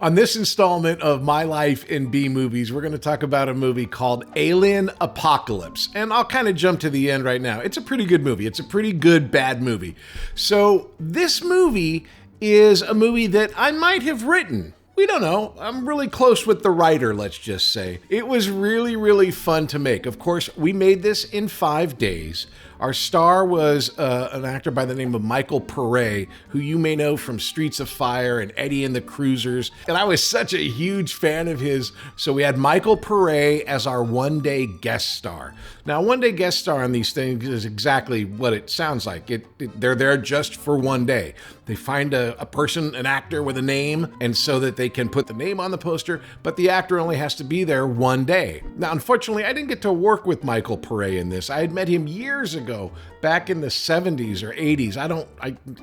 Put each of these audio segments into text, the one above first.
On this installment of My Life in B Movies, we're going to talk about a movie called Alien Apocalypse. And I'll kind of jump to the end right now. It's a pretty good movie. It's a pretty good bad movie. So this movie is a movie that I might have written. We don't know. I'm really close with the writer, let's just say. It was really, really fun to make. Of course, we made this in 5 days. Our star was an actor by the name of Michael Pare, who you may know from Streets of Fire and Eddie and the Cruisers. And I was such a huge fan of his. So we had Michael Pare as our one-day guest star. Now, one-day guest star on these things is exactly what it sounds like. They're there just for one day. They find a person, an actor with a name, and so that they can put the name on the poster, but the actor only has to be there one day. Now, unfortunately, I didn't get to work with Michael Pare in this. I had met him years ago, back in the 70s or 80s.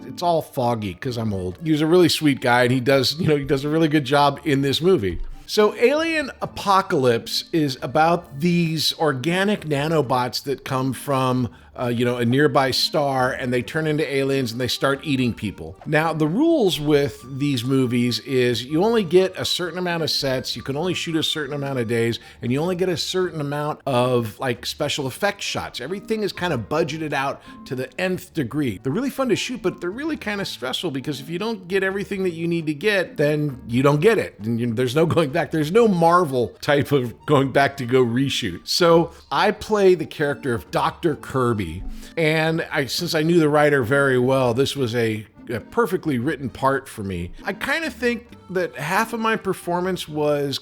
It's all foggy because I'm old. He was a really sweet guy, and he does a really good job in this movie. So Alien Apocalypse is about these organic nanobots that come from a nearby star, and they turn into aliens and they start eating people. Now, the rules with these movies is you only get a certain amount of sets, you can only shoot a certain amount of days, and you only get a certain amount of special effects shots. Everything is kind of budgeted out to the nth degree. They're really fun to shoot, but they're really kind of stressful because if you don't get everything that you need to get, then you don't get it. And there's no going back. There's no Marvel type of going back to go reshoot. So I play the character of Dr. Kirby. And since I knew the writer very well, this was a perfectly written part for me. I kind of think that half of my performance was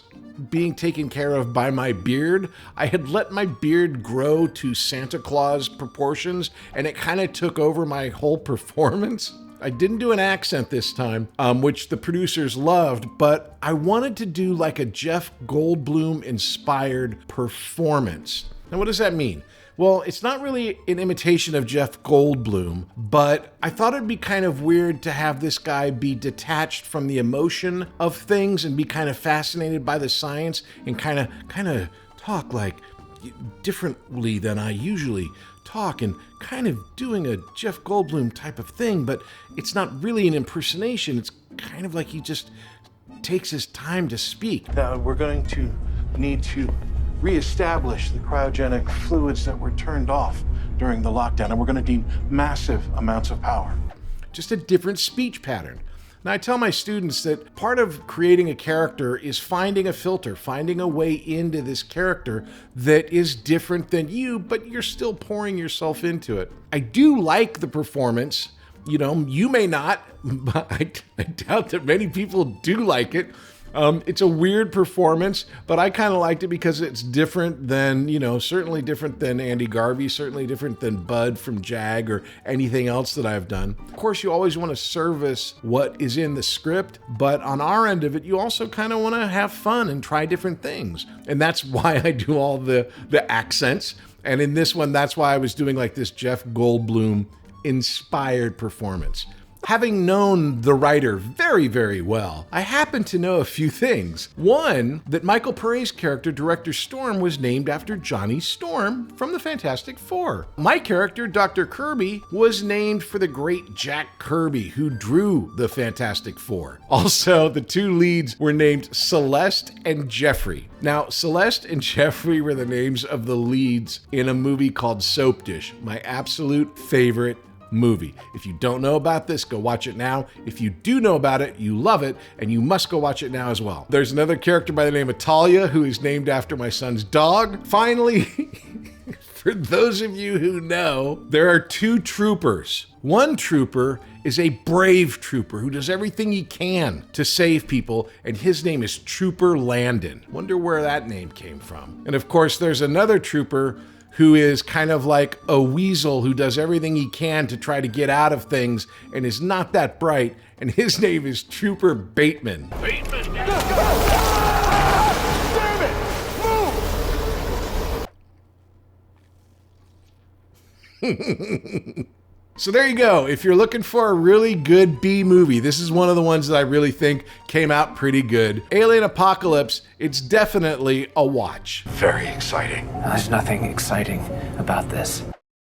being taken care of by my beard. I had let my beard grow to Santa Claus proportions, and it kind of took over my whole performance. I didn't do an accent this time, which the producers loved, but I wanted to do like a Jeff Goldblum inspired performance. Now, what does that mean? Well, it's not really an imitation of Jeff Goldblum, but I thought it'd be kind of weird to have this guy be detached from the emotion of things and be kind of fascinated by the science and kind of talk like differently than I usually talk and kind of doing a Jeff Goldblum type of thing, but it's not really an impersonation. It's kind of like he just takes his time to speak. Now, we're going to need to reestablish the cryogenic fluids that were turned off during the lockdown, and we're going to need massive amounts of power. Just a different speech pattern. Now, I tell my students that part of creating a character is finding a filter, finding a way into this character that is different than you, but you're still pouring yourself into it. I do like the performance. You may not, but I doubt that many people do like it. It's a weird performance, but I kind of liked it because it's different than, certainly different than Andy Garvey, certainly different than Bud from Jag or anything else that I've done. Of course, you always want to service what is in the script, but on our end of it, you also kind of want to have fun and try different things. And that's why I do all the accents. And in this one, that's why I was doing like this Jeff Goldblum inspired performance. Having known the writer very, very well, I happen to know a few things. One, that Michael Pare's character, Director Storm, was named after Johnny Storm from the Fantastic Four. My character, Dr. Kirby, was named for the great Jack Kirby, who drew the Fantastic Four. Also, the two leads were named Celeste and Jeffrey. Now, Celeste and Jeffrey were the names of the leads in a movie called Soap Dish, my absolute favorite movie. If you don't know about this, go watch it now. If you do know about it, you love it, and you must go watch it now as well. There's another character by the name of Talia, who is named after my son's dog. Finally, for those of you who know, there are two troopers. One trooper is a brave trooper who does everything he can to save people, and his name is Trooper Landon. Wonder where that name came from. And of course, there's another trooper who is kind of like a weasel who does everything he can to try to get out of things and is not that bright, and his name is Trooper Bateman. Bateman! Damn it! Move! So there you go. If you're looking for a really good B movie, this is one of the ones that I really think came out pretty good. Alien Apocalypse, it's definitely a watch. Very exciting. There's nothing exciting about this.